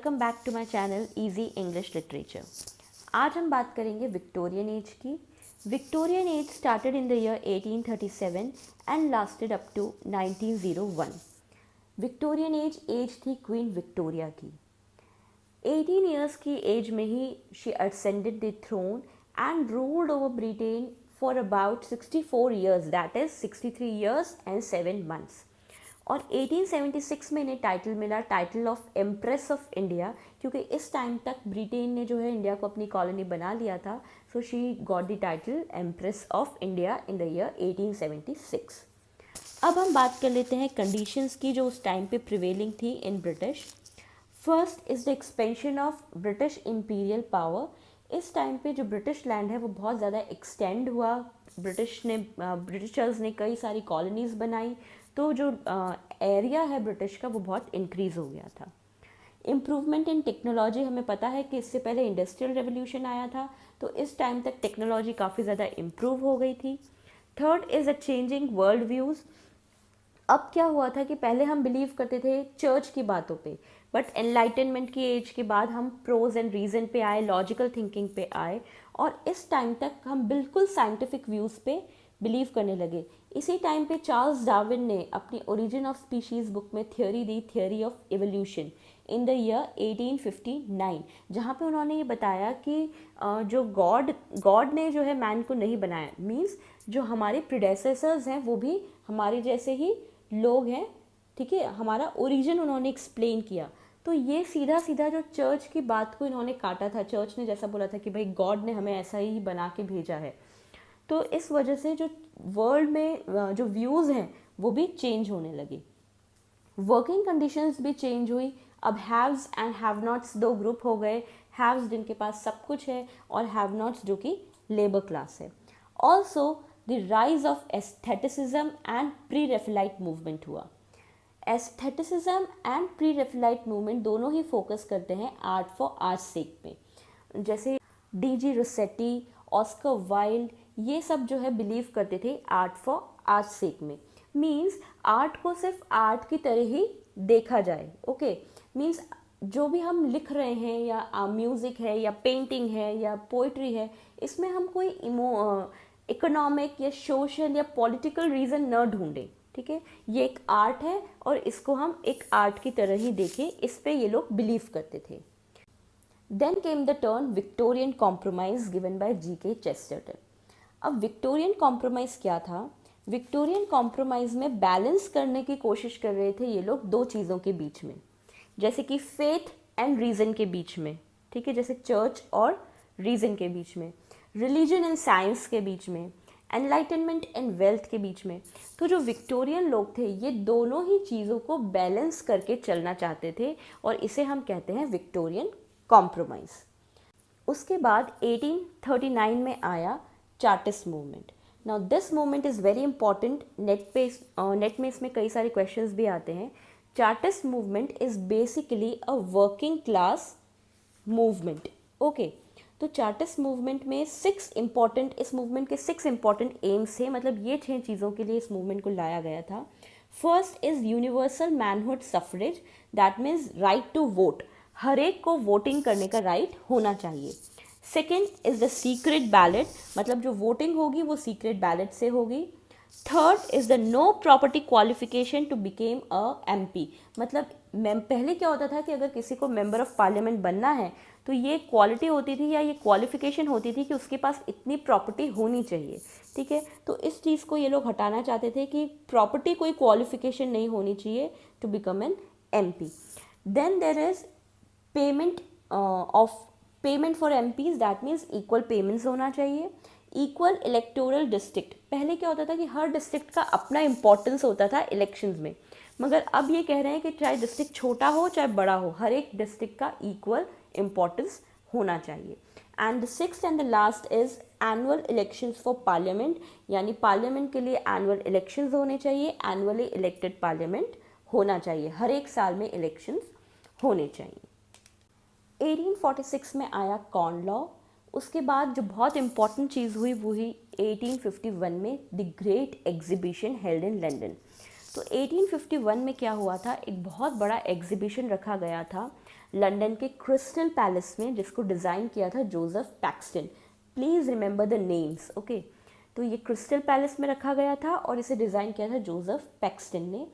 Welcome back to my channel easy English literature. आज हम बात करेंगे विक्टोरियन एज की। Victorian age started in the year 1837 and lasted up to 1901। Victorian age थी Queen Victoria की। 18 years की age में ही she ascended the throne and ruled over Britain for about 64 years, that is 63 years and 7 months. और 1876 में इन्हें title मिला, title of empress of India, क्योंकि इस टाइम तक ब्रिटेन ने जो है इंडिया को अपनी कॉलोनी बना लिया था। So she got the title empress of India in the year 1876। अब हम बात कर लेते हैं कंडीशंस की जो उस टाइम पे प्रिवेलिंग थी in British. First is the expansion of British imperial power. इस टाइम पे जो ब्रिटिश लैंड है वो बहुत ज़्यादा एक्सटेंड हुआ। ब्रिटिशर्स ने कई सारी कॉलोनीज़ बनाई, तो जो एरिया है ब्रिटिश का वो बहुत इंक्रीज़ हो गया था। इम्प्रूवमेंट इन टेक्नोलॉजी, हमें पता है कि इससे पहले इंडस्ट्रियल रेवोल्यूशन आया था, तो इस टाइम तक टेक्नोलॉजी काफ़ी ज़्यादा इम्प्रूव हो गई थी। Third is a changing world views. अब क्या हुआ था कि पहले हम बिलीव करते थे चर्च की बातों पे, बट एनलाइटनमेंट की एज के बाद हम प्रोज एंड रीज़न पे आए, लॉजिकल थिंकिंग पे आए, और इस टाइम तक हम बिल्कुल साइंटिफिक व्यूज़ पे बिलीव करने लगे। इसी टाइम पे चार्ल्स डार्विन ने अपनी ओरिजिन ऑफ स्पीशीज़ बुक में theory the, theory of evolution, in the year 1859, जहाँ पे उन्होंने ये बताया कि जो गॉड ने जो है मैन को नहीं बनाया, मीन्स जो हमारे प्रीडेसेसर्स हैं वो भी हमारे जैसे ही लोग हैं, ठीक है। हमारा ओरिजिन उन्होंने एक्सप्लेन किया। तो ये सीधा सीधा जो चर्च की बात को इन्होंने काटा था। चर्च ने जैसा बोला था कि भाई गॉड ने हमें ऐसा ही बना के भेजा है, तो इस वजह से जो वर्ल्ड में जो व्यूज़ हैं वो भी चेंज होने लगे। वर्किंग कंडीशंस भी चेंज हुई। अब हैव्स एंड हैव नॉट्स दो ग्रुप हो गए। हैव्स जिनके पास सब कुछ है, और हैव नॉट्स जो कि लेबर क्लास है। Also the rise of aestheticism and pre Raphaelite movement हुआ। Aestheticism and pre Raphaelite movement दोनों ही फोकस करते हैं आर्ट फॉर आर्ट सेक पे। जैसे डी.जी. रोसेटी, ऑस्कर वाइल्ड, ये सब जो है बिलीव करते थे आर्ट फॉर आर्ट सेक में। मीन्स आर्ट को सिर्फ आर्ट की तरह ही देखा जाए, ओके। मीन्स जो भी हम लिख रहे हैं, या म्यूज़िक है, या पेंटिंग है, या पोइट्री है, इसमें हम कोई इकोनॉमिक या सोशल या पॉलिटिकल रीज़न न ढूंढें, ठीक है। ये एक आर्ट है और इसको हम एक आर्ट की तरह ही देखें, इस पे ये लोग बिलीव करते थे। Then came the term Victorian Compromise given by G.K. Chesterton. अब विक्टोरियन कॉम्प्रोमाइज़ क्या था? विक्टोरियन कॉम्प्रोमाइज़ में बैलेंस करने की कोशिश कर रहे थे ये लोग दो चीज़ों के बीच में, जैसे कि फेथ एंड रीज़न के बीच में, ठीक है, जैसे चर्च और रीज़न के बीच में, रिलीजन एंड साइंस के बीच में, एनलाइटनमेंट एंड वेल्थ के बीच में। तो जो विक्टोरियन लोग थे ये दोनों ही चीज़ों को बैलेंस करके चलना चाहते थे, और इसे हम कहते हैं विक्टोरियन कॉम्प्रोमाइज़। उसके बाद 1839 में आया chartist movement. Now this movement is very important. Net में इसमें कई सारे क्वेश्चंस भी आते हैं। Chartist movement is basically a working class movement, okay. तो चार्टिस्ट मूवमेंट में इस मूवमेंट के 6 इंपॉर्टेंट एम्स थे, मतलब ये 6 चीज़ों के लिए इस मूवमेंट को लाया गया था। First is universal manhood suffrage, that means right to vote, हर एक को वोटिंग करने का राइट होना चाहिए। Second is the secret ballot, मतलब जो वोटिंग होगी वो सीक्रेट बैलेट से होगी। Third is the no property qualification to become a MP, मतलब पहले क्या होता था कि अगर किसी को मेंबर ऑफ पार्लियामेंट बनना है तो ये क्वालिटी होती थी या ये क्वालिफिकेशन होती थी कि उसके पास इतनी प्रॉपर्टी होनी चाहिए, ठीक है। तो इस चीज़ को ये लोग हटाना चाहते थे कि प्रॉपर्टी कोई क्वालिफिकेशन नहीं होनी चाहिए to become an MP. Then there is payment for MPs, that means equal payments होना चाहिए। इक्वल इलेक्टोरल डिस्ट्रिक्ट, पहले क्या होता था कि हर डिस्ट्रिक्ट का अपना इंपॉर्टेंस होता था इलेक्शंस में, मगर अब ये कह रहे हैं कि चाहे डिस्ट्रिक्ट छोटा हो चाहे बड़ा हो, हर एक डिस्ट्रिक्ट का इक्वल इंपॉर्टेंस होना चाहिए। And the sixth and the last is annual elections for parliament, यानी पार्लियामेंट के लिए एनुअल इलेक्शंस होने चाहिए, एनुअली इलेक्टेड पार्लियामेंट होना चाहिए, हर एक साल में इलेक्शंस होने चाहिए। 1846 में आया कॉर्न लॉ। उसके बाद जो बहुत इंपॉर्टेंट चीज़ हुई वो हुई 1851 में the great exhibition held in London. तो 1851 में क्या हुआ था, एक बहुत बड़ा एग्जीबिशन रखा गया था लंदन के क्रिस्टल पैलेस में, जिसको डिज़ाइन किया था Joseph Paxton. Please remember the names, okay. तो ये क्रिस्टल पैलेस में रखा गया था और इसे डिज़ाइन किया था जोसेफ पैक्सटन ने,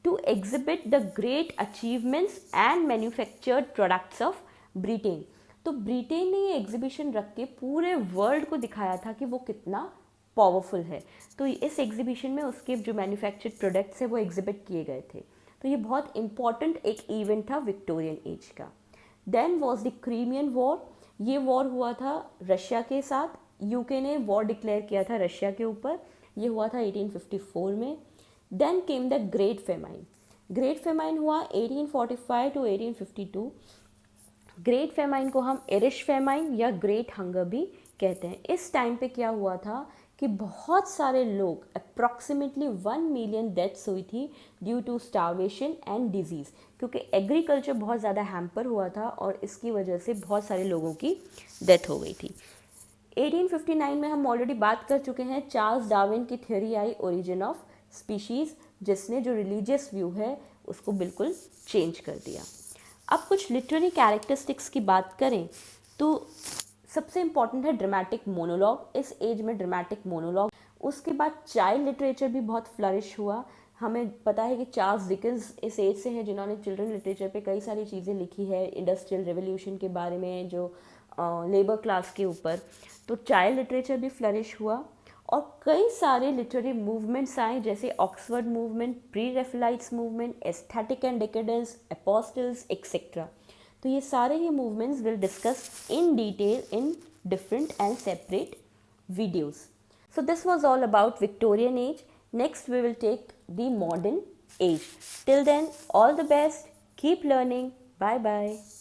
to exhibit the great achievements and manufactured products of Britain. तो ब्रिटेन ने ये एग्जीबिशन रख के पूरे वर्ल्ड को दिखाया था कि वो कितना पावरफुल है। तो इस एग्जीबिशन में उसके जो मैन्युफैक्चर्ड प्रोडक्ट्स है वो एग्जिबिट किए गए थे। तो ये बहुत इंपॉर्टेंट एक इवेंट था विक्टोरियन एज का। Then was the Crimean war. ये वॉर हुआ था रशिया के साथ। यूके ने वॉर डिक्लेयर किया था रशिया के ऊपर। ये हुआ था 1854 में। Then came the great famine. Great famine हुआ 1845 टू 1852। ग्रेट फेमाइन को हम एरिश फेमाइन या ग्रेट हंगर भी कहते हैं। इस टाइम पे क्या हुआ था कि बहुत सारे लोग, अप्रॉक्सीमेटली 1 मिलियन डेथ्स हुई थी due to starvation and disease, क्योंकि एग्रीकल्चर बहुत ज़्यादा हैम्पर हुआ था और इसकी वजह से बहुत सारे लोगों की डेथ हो गई थी। 1859 में हम ऑलरेडी बात कर चुके हैं, चार्ल्स डार्विन की theory I origin of species, जिसने जो रिलीजियस व्यू है उसको बिल्कुल चेंज कर दिया। अब कुछ लिटरेरी कैरेक्टरिस्टिक्स की बात करें तो सबसे इम्पॉर्टेंट है ड्रामेटिक मोनोलॉग। इस एज में ड्रामेटिक मोनोलॉग। उसके बाद चाइल्ड लिटरेचर भी बहुत फ्लरिश हुआ। हमें पता है कि चार्ल्स डिकेंस इस एज से हैं जिन्होंने चिल्ड्रन लिटरेचर पे कई सारी चीज़ें लिखी है, इंडस्ट्रियल रेवोल्यूशन के बारे में, जो लेबर क्लास के ऊपर। तो चाइल्ड लिटरेचर भी फ्लरिश हुआ और कई सारे लिटरेरी मूवमेंट्स आए, जैसे Oxford movement, pre Raphaelites movement, aesthetic and decadence, apostles etcetera. तो ये सारे ही movements will discuss in detail in different and separate videos. So this was all about Victorian age. Next we will take the modern age. Till then, all the best. Keep learning. Bye bye.